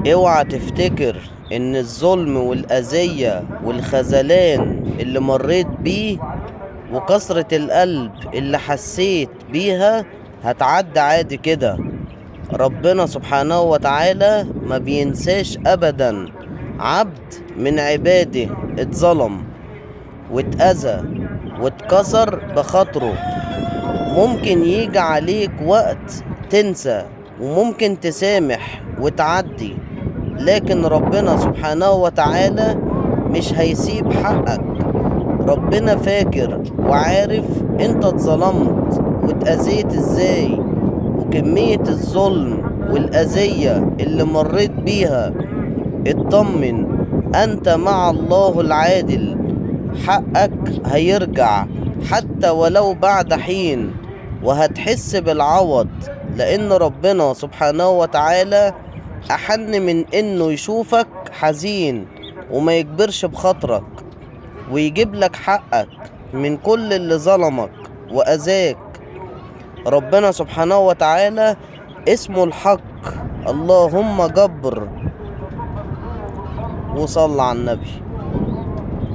اوعى تفتكر ان الظلم والاذية والخذلان اللي مريت بيه وكسرة القلب اللي حسيت بيها هتعدي عادي كده. ربنا سبحانه وتعالى ما بينساش ابدا عبد من عباده اتظلم واتأذى واتكسر بخاطره. ممكن يجي عليك وقت تنسى وممكن تسامح وتعدي، لكن ربنا سبحانه وتعالى مش هيسيب حقك. ربنا فاكر وعارف انت اتظلمت واتأذيت ازاي، وكمية الظلم والأذية اللي مريت بيها. اطمن، انت مع الله العادل، حقك هيرجع حتى ولو بعد حين، وهتحس بالعوض، لان ربنا سبحانه وتعالى احن من انه يشوفك حزين وما يكبرش بخاطرك، ويجيب لك حقك من كل اللي ظلمك واذاك. ربنا سبحانه وتعالى اسمه الحق، اللهم جبر. وصل على النبي.